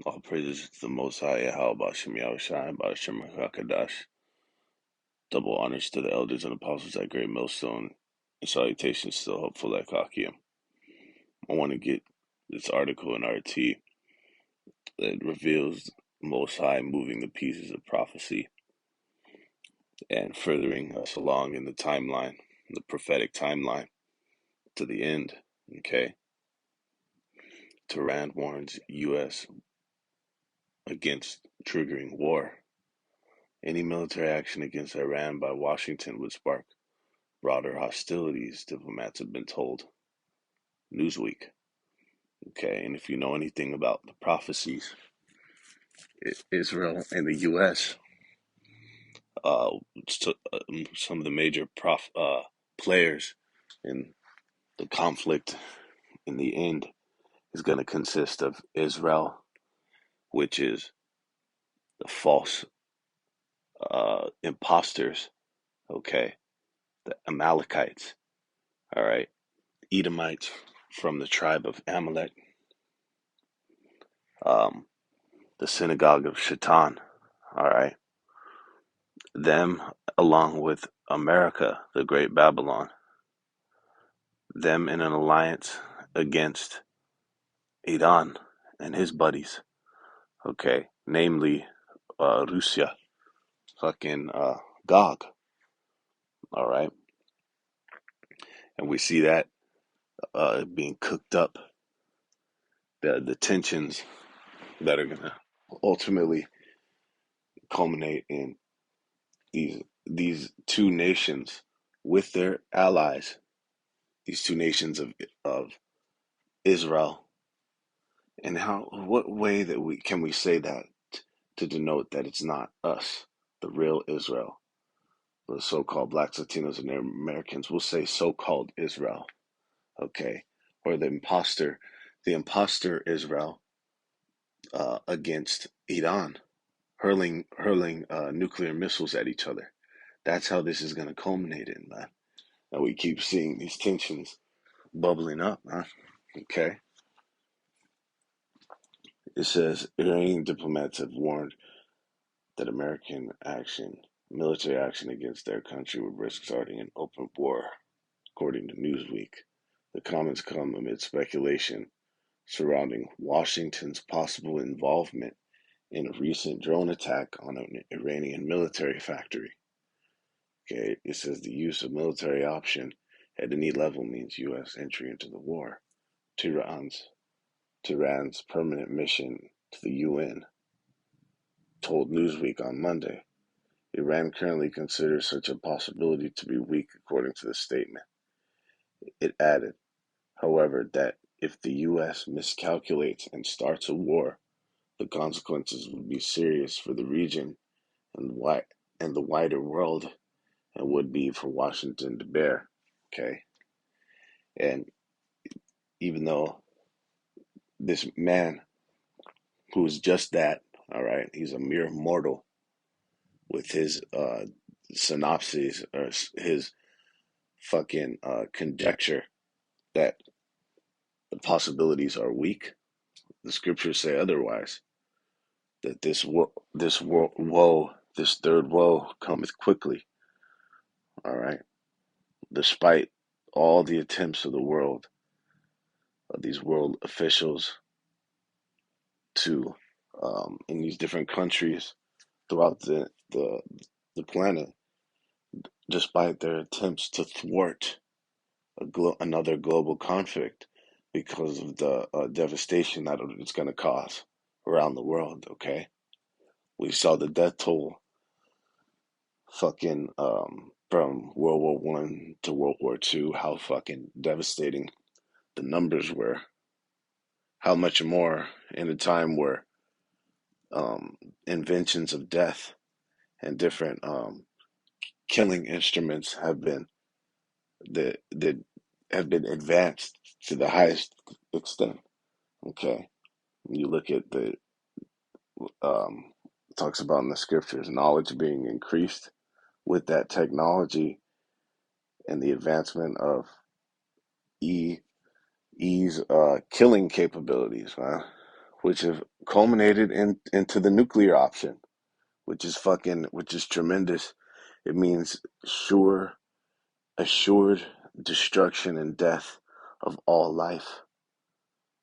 All praises to the Most High, Yahweh Shem Yahushai, Ba'ashem HaKadash. Double honors to the elders and apostles at Great Millstone, and salutations to the hopeful at Kakia. I want to get this article in RT that reveals Most High moving the pieces of prophecy and furthering us along in the timeline, the prophetic timeline, to the end. Okay? Tehran warns U.S. against triggering war. Any military action against Iran by Washington would spark broader hostilities, diplomats have been told. Newsweek. Okay, and if you know anything about the prophecies, Israel and the U.S., uh, some of the major players in the conflict in the end is going to consist of Israel, which is the false imposters, okay, the Amalekites, all right, Edomites from the tribe of Amalek, um, the synagogue of Shaitan, all right, them along with America, the great Babylon, them in an alliance against Iran and his buddies, okay, namely Russia, fucking Gog, all right, and we see that being cooked up, the tensions that are gonna ultimately culminate in these two nations with their allies, these two nations of Israel, and what way that we say that to denote that it's not us, the real Israel, the so-called blacks, Latinos, and Native Americans. We'll say so-called Israel, okay, or the imposter Israel against Iran, hurling nuclear missiles at each other. That's how this is going to culminate in, man. And we keep seeing these tensions bubbling up, huh? Okay. It says Iranian diplomats have warned that American military action against their country would risk starting an open war, according to Newsweek. The comments come amid speculation surrounding Washington's possible involvement in a recent drone attack on an Iranian military factory. Okay, it says the use of military option at any level means U.S. entry into the war. Tehran's permanent mission to the UN told Newsweek on Monday. Iran currently considers such a possibility to be weak, according to the statement. It added, however, that if the U.S. miscalculates and starts a war, the consequences would be serious for the region and the wider world, and would be for Washington to bear. Okay, and even though this man, who is just that, all right, he's a mere mortal with his synopses or his fucking conjecture that the possibilities are weak. The scriptures say otherwise. That this third woe cometh quickly. All right, despite all the attempts of the world, of these world officials, to in these different countries throughout the planet, despite their attempts to thwart another global conflict because of the devastation that it's going to cause around the world. Okay, we saw the death toll fucking from World War I to World War II, how fucking devastating the numbers were. How much more in a time where um, inventions of death and different killing instruments that have been advanced to the highest extent. Okay, you look at the talks about in the scriptures, knowledge being increased with that technology and the advancement of E E's killing capabilities, man. which have culminated into the nuclear option, which is tremendous. It means assured destruction and death of all life,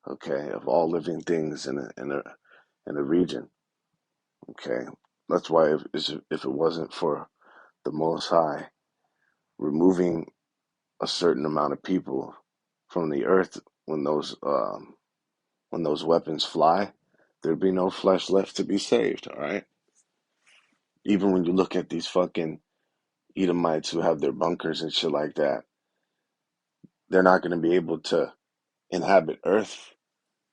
okay, of all living things in a region, okay. That's why if it wasn't for the Most High removing a certain amount of people from the earth when those weapons fly, there'd be no flesh left to be saved. All right. Even when you look at these fucking Edomites who have their bunkers and shit like that, they're not going to be able to inhabit Earth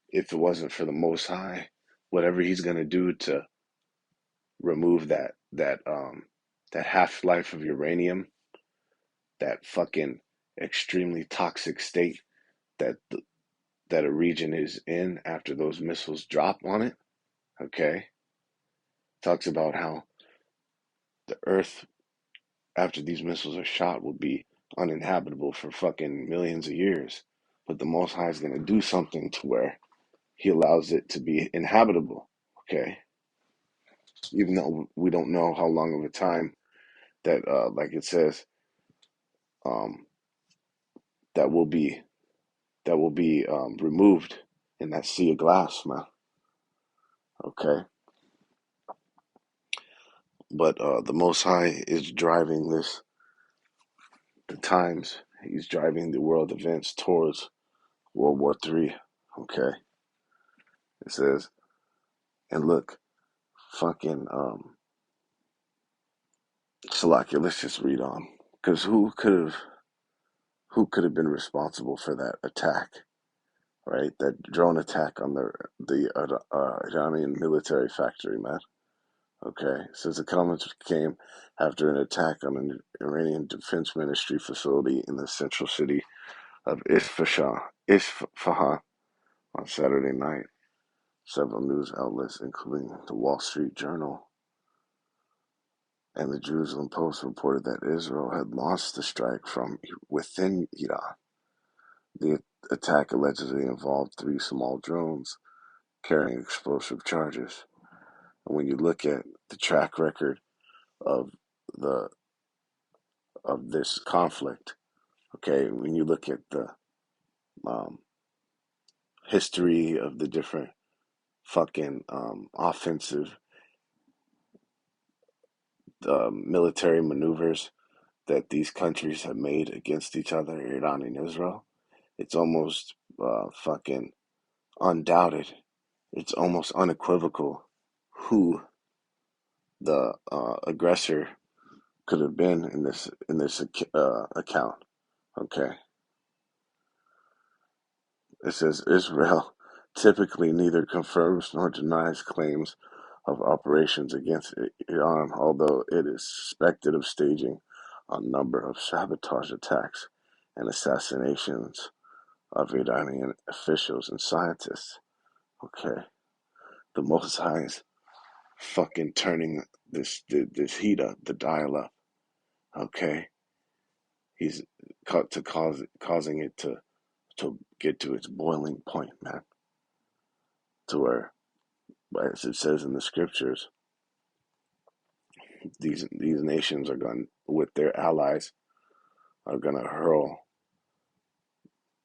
if it wasn't for the Most High. Whatever He's going to do to remove that half life of uranium, that fucking extremely toxic state that that a region is in after those missiles drop on it. Okay, talks about how the Earth after these missiles are shot will be uninhabitable for fucking millions of years. But the Most High is going to do something to where He allows it to be inhabitable. Okay, even though we don't know how long of a time that, like it says, um, that will be removed in that sea of glass, man. Okay, but the Most High is driving the times. He's driving the world events towards World War III. Okay, it says, and look, fucking Salakia. Let's just read on, because who could have been responsible for that attack? Right, that drone attack on the Iranian military factory, man. Okay, says the comments came after an attack on an Iranian Defense Ministry facility in the central city of Isfahan on Saturday night. Several news outlets, including the Wall Street Journal and the Jerusalem Post, reported that Israel had launched the strike from within Iran. The attack allegedly involved three small drones carrying explosive charges. And when you look at the track record of the of this conflict, okay, when you look at the um, history of the different fucking offensive military maneuvers that these countries have made against each other, Iran and Israel, it's almost fucking undoubted. It's almost unequivocal who the aggressor could have been in this account. Okay, it says Israel typically neither confirms nor denies claims of operations against Iran, although it is suspected of staging a number of sabotage attacks and assassinations of Iranian officials and scientists. Okay, the Most High is fucking turning this heat up, the dial up. Okay, he's causing it to get to its boiling point, man. To where, as it says in the scriptures, these nations are going with their allies are gonna hurl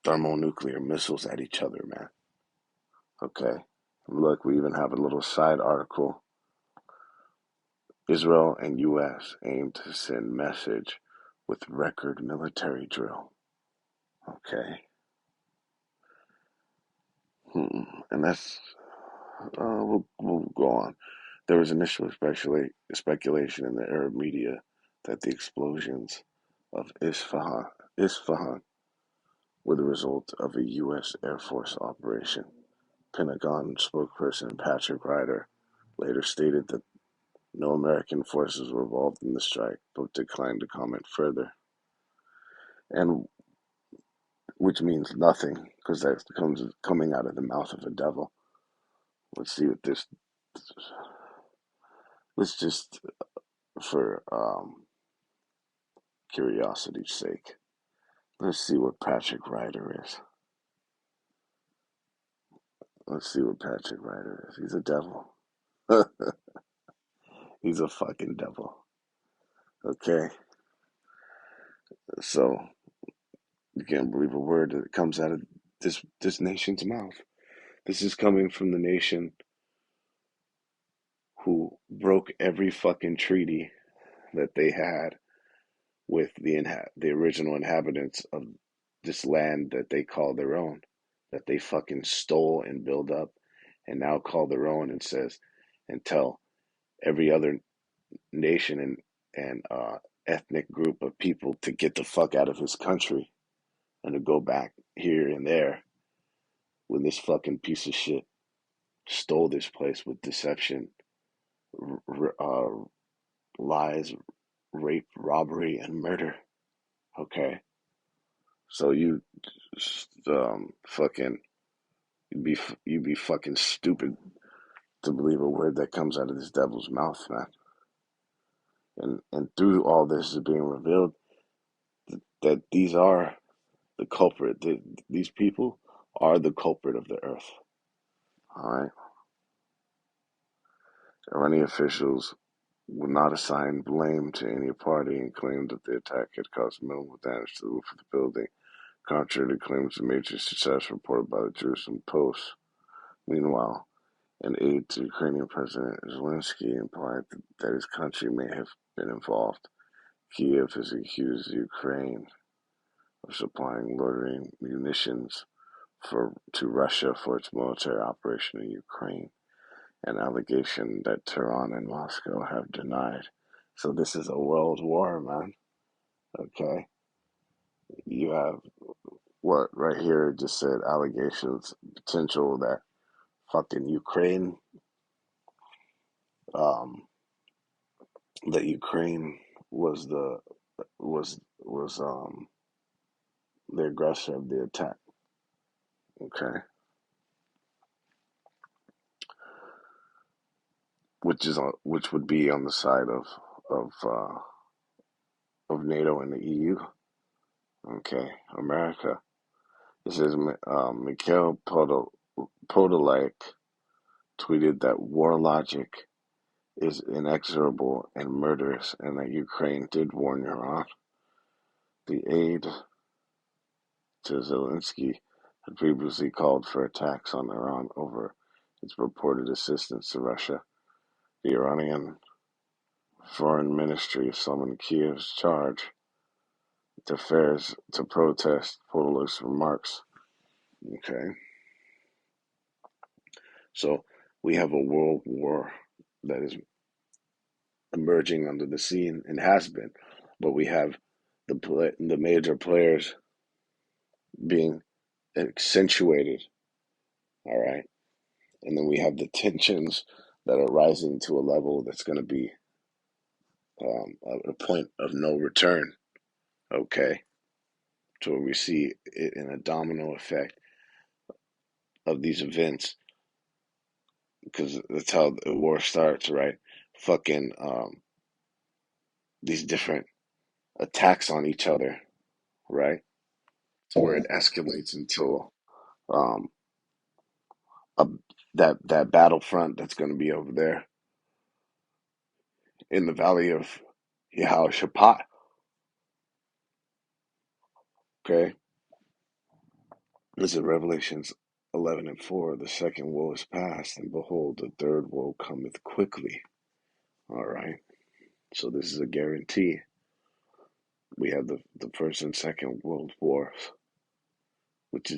thermonuclear missiles at each other, man. Okay. Look, we even have a little side article. Israel and U.S. aim to send message with record military drill. Okay. And that's we'll go on. There was initial speculation in the Arab media that the explosions of Isfahan were the result of a U.S. Air Force operation. Pentagon spokesperson Patrick Ryder later stated that no American forces were involved in the strike, but declined to comment further. And which means nothing, because that comes coming out of the mouth of a devil. Let's see what this. Let's just, for curiosity's sake, let's see what Patrick Ryder is. Let's see what Patrick Ryder is. He's a devil. He's a fucking devil. Okay, so you can't believe a word that comes out of this nation's mouth. This is coming from the nation who broke every fucking treaty that they had with the original inhabitants of this land that they call their own, that they fucking stole and built up, and now call their own, and says and tell every other nation and ethnic group of people to get the fuck out of his country and to go back here and there, when this fucking piece of shit stole this place with deception, lies, rape, robbery, and murder. Okay, so fucking you'd be fucking stupid to believe a word that comes out of this devil's mouth, man. And through all this is being revealed that these are the culprit. These people are the culprit of the earth. All right. Iranian officials would not assign blame to any party and claimed that the attack had caused minimal damage to the roof of the building, contrary to claims of major success reported by the Jerusalem Post. Meanwhile, an aide to Ukrainian President Zelensky implied that his country may have been involved. Kiev has accused Ukraine of supplying loitering munitions to Russia for its military operation in Ukraine, an allegation that Tehran and Moscow have denied. So this is a world war, man. Okay, you have what right here just said allegations potential that fucking um, Ukraine was the aggressor of the attack. Okay, which would be on the side of uh, of NATO and the EU. Okay, America. It says Mikhail Podolak tweeted that war logic is inexorable and murderous, and that Ukraine did warn Iran. The aide to Zelensky had previously called for attacks on Iran over its purported assistance to Russia. The Iranian Foreign Ministry summoned Kiev's charge d'affaires to protest Podolak's remarks. Okay, so we have a world war that is emerging under the scene and has been, but we have the major players being accentuated. All right, and then we have the tensions that are rising to a level that's going to be a point of no return. Okay, so we see it in a domino effect of these events, because that's how the war starts, right? Fucking these different attacks on each other, right? To where it escalates until um, a, that battlefront that's going to be over there in the valley of Yehoshaphat. Okay, this is Revelations 11:4. The second woe is past, and behold, the third woe cometh quickly. All right, so this is a guarantee. We have the first and second world wars, which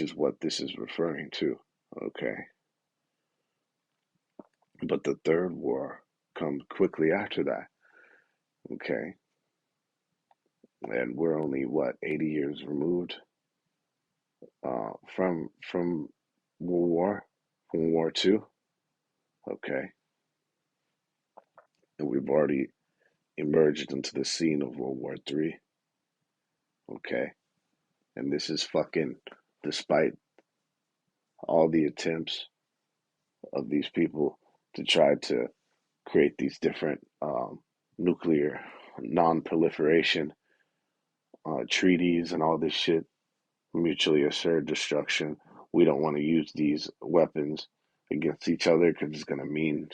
is what this is referring to. Okay, but the third war comes quickly after that. Okay, and we're only what 80 years removed from World War, from World War Two. Okay, and we've already emerged into the scene of World War Three. Okay, and this is fucking despite all the attempts of these people to try to create these different nuclear non-proliferation treaties and all this shit, mutually assured destruction. we don't want to use these weapons against each other because it's going to mean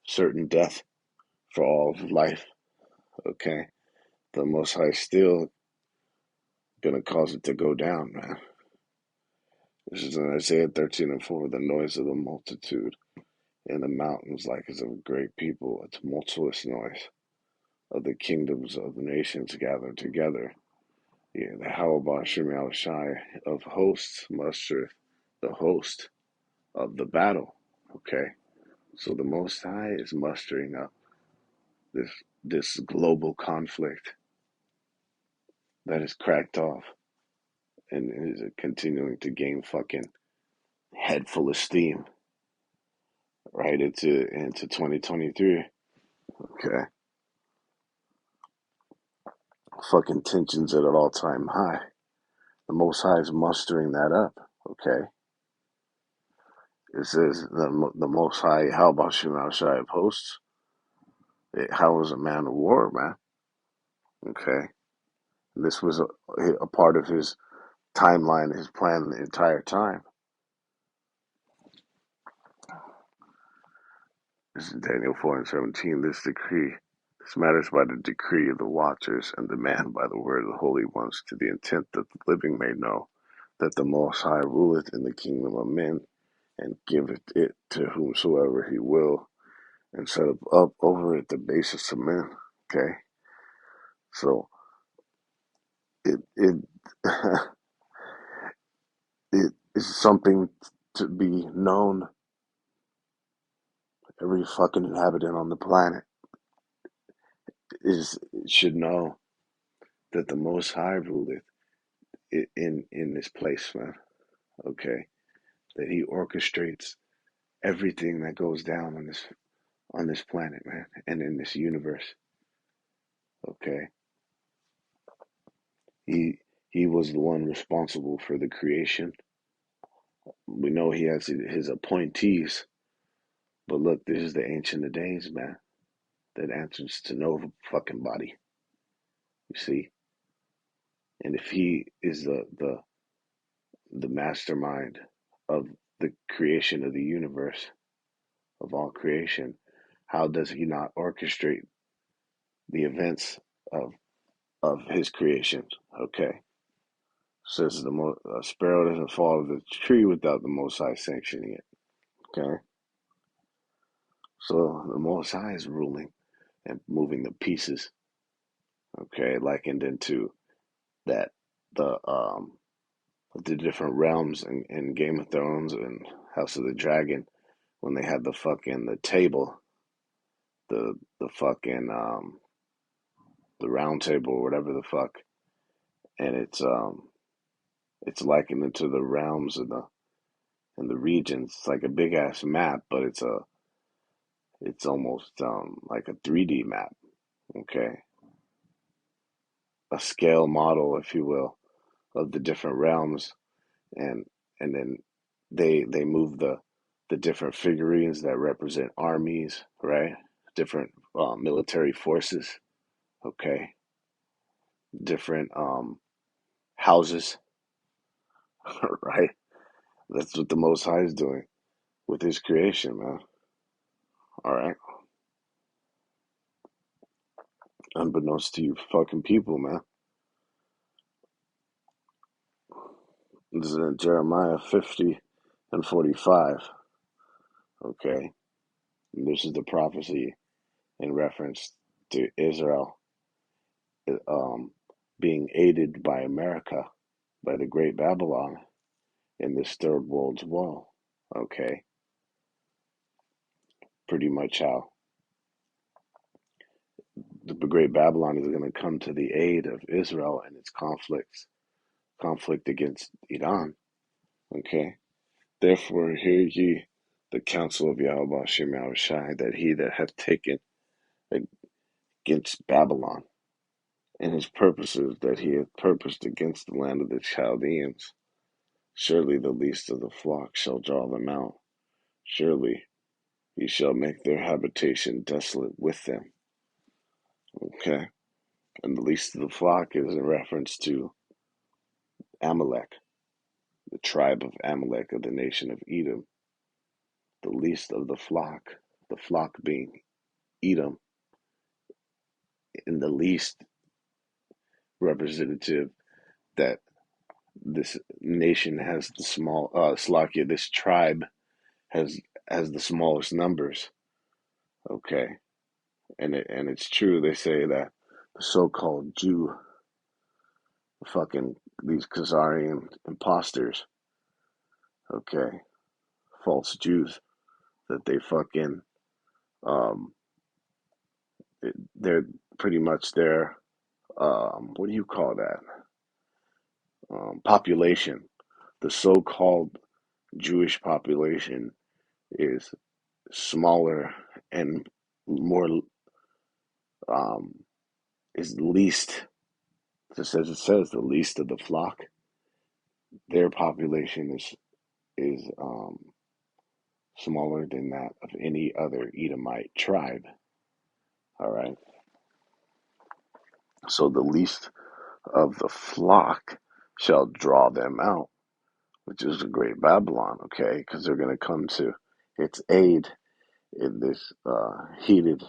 certain death for all of life. Okay, the Most High still going to cause it to go down, man. This is in Isaiah 13:4. The noise of the multitude in the mountains, like as of a great people, a tumultuous noise of the kingdoms of the nations gathered together. Yeah, the Hawabah Shemi Shai of hosts mustereth the host of the battle. Okay, so the Most High is mustering up this this global conflict that is cracked off and is continuing to gain fucking head full of steam right into 2023. Okay, fucking tensions at an all time high. The Most High is mustering that up. Okay, it says the Most High. How about Shema Shai of hosts? How was a man of war, man? Okay, and this was a part of his timeline, his plan the entire time. This is Daniel 4:17. This matters by the decree of the watchers and demand by the word of the holy ones, to the intent that the living may know that the Most High ruleth in the kingdom of men, and giveth it to whomsoever he will, and set up over it the basis of men. Okay, so it it is something to be known. Every fucking inhabitant on the planet is should know that the Most High ruleth in this place, man. Okay, that He orchestrates everything that goes down on this planet, man, and in this universe. Okay, He was the one responsible for the creation. We know He has His appointees, but look, this is the Ancient of Days, man, that answers to no fucking body. You see, and if He is the mastermind of the creation of the universe, of all creation, how does He not orchestrate the events of His creation? Okay, says a sparrow doesn't fall to the tree without the Most High sanctioning it. Okay, so the Most High is ruling and moving the pieces. Okay, likened into that the different realms in Game of Thrones and House of the Dragon, when they had the table, the fucking the round table or whatever the fuck, and it's likened into the realms and the regions. It's like a big ass map, but it's almost like a 3D map. Okay, a scale model, if you will, of the different realms, and then they move the different figurines that represent armies, right? Different military forces. Okay, different houses, right? That's what the Most High is doing with His creation, man. All right, unbeknownst to you fucking people, man. This is in Jeremiah 50:45. Okay, and this is the prophecy in reference to Israel um, being aided by America, by the Great Babylon in this third world's war. Okay, pretty much how the Great Babylon is going to come to the aid of Israel and its conflict against Iran. Okay, therefore hear ye the counsel of Yahweh Shem Shai, that he that hath taken against Babylon, and his purposes that he hath purposed against the land of the Chaldeans, surely the least of the flock shall draw them out. Surely he shall make their habitation desolate with them. Okay, and the least of the flock is in reference to Amalek, the tribe of Amalek of the nation of Edom, the least of the flock being Edom, and the least representative that this nation has the small Slakia, this tribe has the smallest numbers. Okay. And it's true, they say that the so called Jew, fucking these Khazarian imposters, okay, false Jews, that they fucking um they're pretty much their what do you call that? Population. The so called Jewish population is smaller and more um is least, just as it says, the least of the flock. Their population is smaller than that of any other Edomite tribe. All right. So the least of the flock shall draw them out, which is the great Babylon, okay? Because they're going to come to its aid in this heated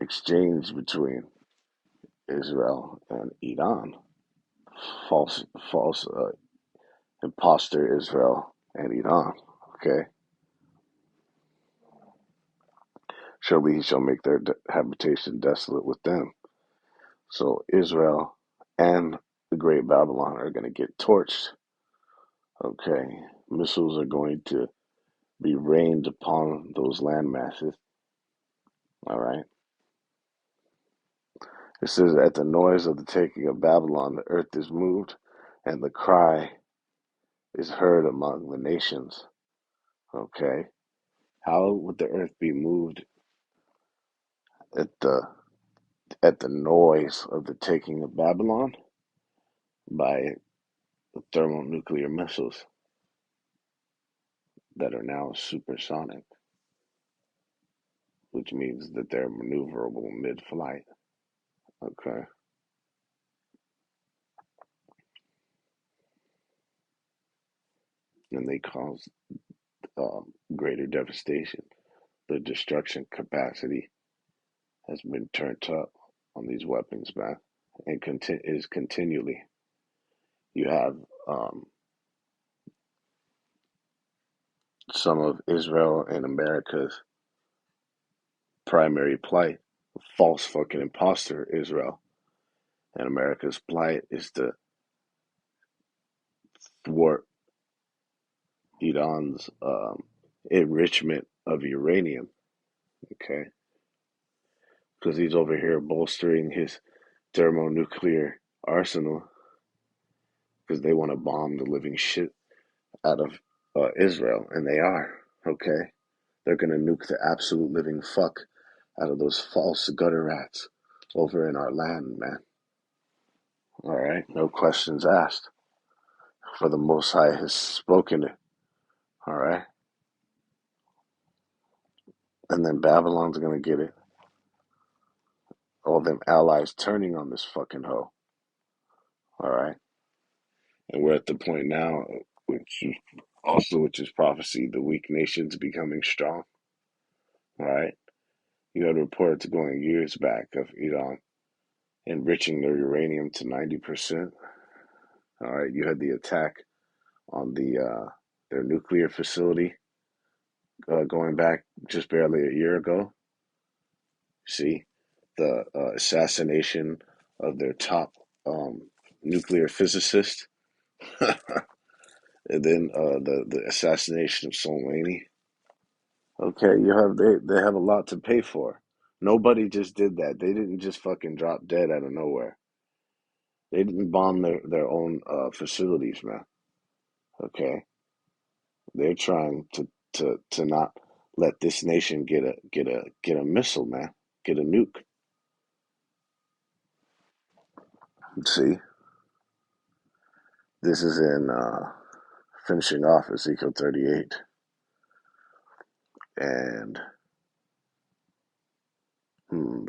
exchange between Israel and Iran. False imposter Israel and Iran, okay? Surely he shall make their habitation desolate with them. So Israel and the great Babylon are going to get torched. Okay, missiles are going to be rained upon those land masses. All right. It says, at the noise of the taking of Babylon, the earth is moved, and the cry is heard among the nations. Okay. How would the earth be moved at the noise of the taking of Babylon? By the thermonuclear missiles that are now supersonic, which means that they're maneuverable mid-flight. Okay. And they cause greater devastation. The destruction capacity has been turned up on these weapons, man, and is continually. You have some of Israel and America's primary plight, false fucking imposter Israel, and America's plight is to thwart Iran's enrichment of uranium. Okay, because he's over here bolstering his thermonuclear arsenal because they want to bomb the living shit out of Israel, and they are. Okay, they're gonna nuke the absolute living fuck out of those false gutter rats over in our land, man. All right, no questions asked. For the Most High has spoken it. All right, and then Babylon's gonna get it. All them allies turning on this fucking hoe. All right, and we're at the point now, which is prophecy, the weak nations becoming strong. All right, you had reports going years back of Iran enriching their uranium to 90%. All right, you had the attack on their nuclear facility going back just barely a year ago. See, the assassination of their top nuclear physicist, and then the assassination of Soleimani. Okay, they have a lot to pay for. Nobody just did that. They didn't just fucking drop dead out of nowhere. They didn't bomb their own facilities, man. Okay, they're trying to not let this nation get a missile, man, get a nuke. See, this is in finishing off Ezekiel 38, and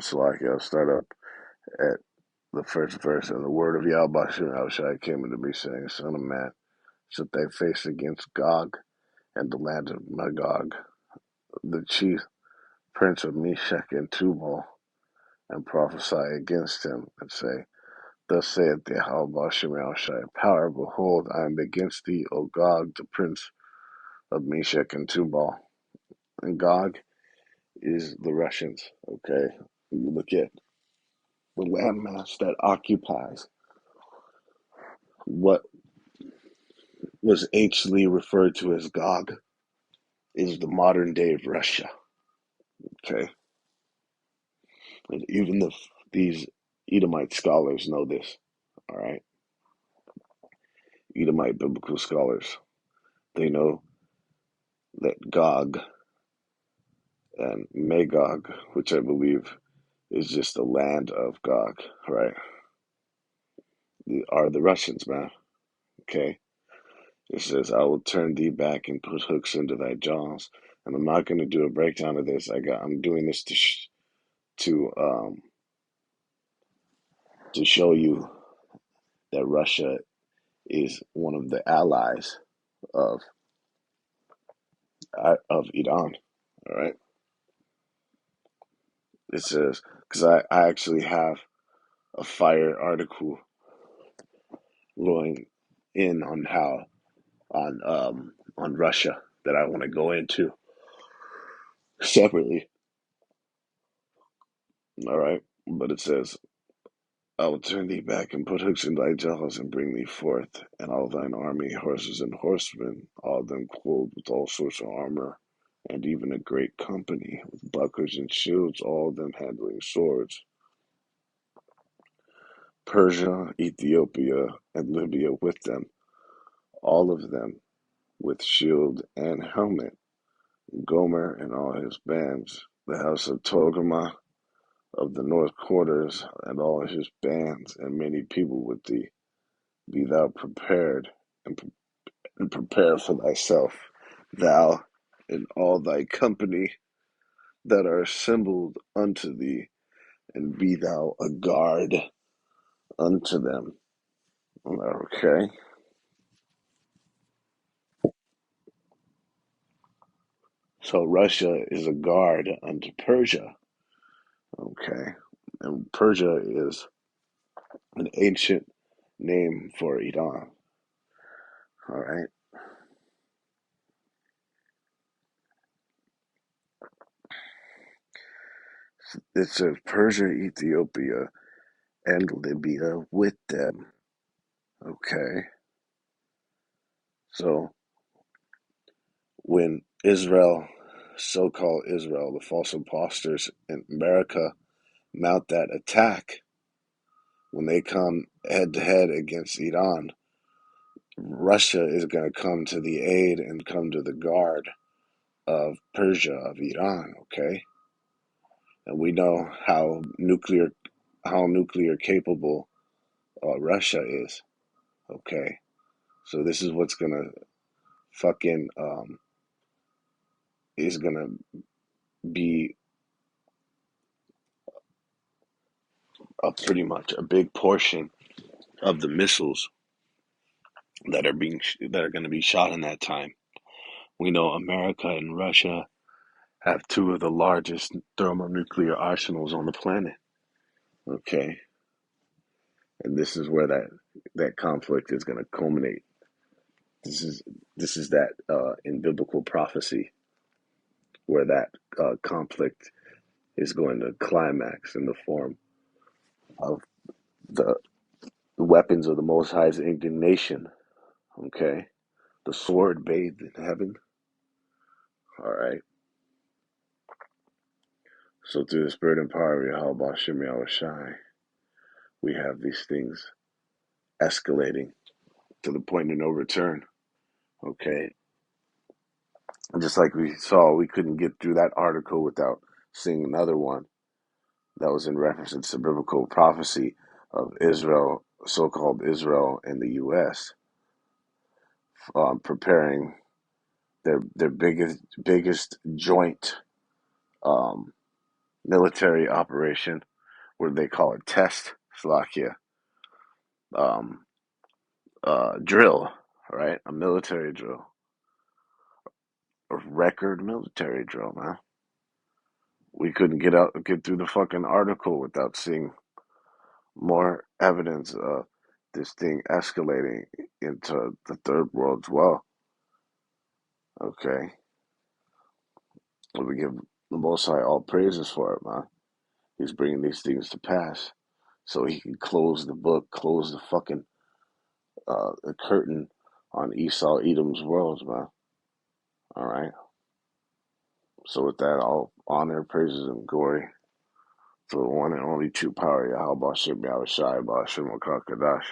so like I'll start up at the first verse, and the word of Yahweh Shai came unto me, saying, Son of man, set thy face against Gog and the land of Magog, the chief prince of Meshech and Tubal, and prophesy against him, and say, Thus saith the Yahweh Shemel Shai Power, behold, I am against thee, O Gog, the prince of Meshech and Tubal. And Gog is the Russians, okay? You look at the landmass that occupies what was anciently referred to as Gog is the modern day of Russia, okay? And even these Edomite scholars know this, all right? Edomite biblical scholars, they know that Gog and Magog, which I believe is just the land of Gog, right? Are the Russians, man, okay? It says, I will turn thee back and put hooks into thy jaws. And I'm not going to do a breakdown of this. I'm doing this to to show you that Russia is one of the allies of Iran. All right. It says, because I actually have a fire article going in on how on Russia that I want to go into separately. All right. But it says, I will turn thee back and put hooks in thy jaws and bring thee forth, and all thine army, horses and horsemen, all of them clothed with all sorts of armor, and even a great company with bucklers and shields, all of them handling swords. Persia, Ethiopia, and Libya with them, all of them with shield and helmet. Gomer and all his bands, the house of Togarmah of the north quarters, and all his bands, and many people with thee. Be thou prepared, and prepare for thyself, thou and all thy company that are assembled unto thee, and be thou a guard unto them. Okay. So Russia is a guard unto Persia. Okay. And Persia is an ancient name for Iran. All right. It says Persia, Ethiopia, and Libya with them. Okay. So when Israel, so called Israel, the false imposters in America, mount that attack, when they come head to head against Iran, Russia is going to come to the aid and come to the guard of Persia, of Iran, okay? And we know how nuclear capable Russia is, okay? So this is what's going to fucking is going to be pretty much a big portion of the missiles that are going to be shot in that time. We know America and Russia have two of the largest thermonuclear arsenals on the planet. Okay, and this is where that conflict is going to culminate. This is this is that in biblical prophecy where that conflict is going to climax in the form of the weapons of the Most High's indignation. Okay, the sword bathed in heaven. All right. So through the spirit and power of Yahweh Shem Shai, we have these things escalating to the point of no return. Okay. And just like we saw, we couldn't get through that article without seeing another one that was in reference to biblical prophecy of Israel, so-called Israel and the U.S. Preparing their biggest joint um, military operation, where they call it test Slovakia, um, drill, right? A military drill, a record military drill, man. We couldn't get through the fucking article without seeing more evidence of this thing escalating into the third world as well. Okay, we give the Most High all praises for it, man. He's bringing these things to pass, so he can close the book, close the fucking the curtain on Esau Edom's worlds, man. All right. So with that, all honor, praises, and glory to the one and only true power, Yahweh Shem Yahweh Shai Ba'ashem Kadash.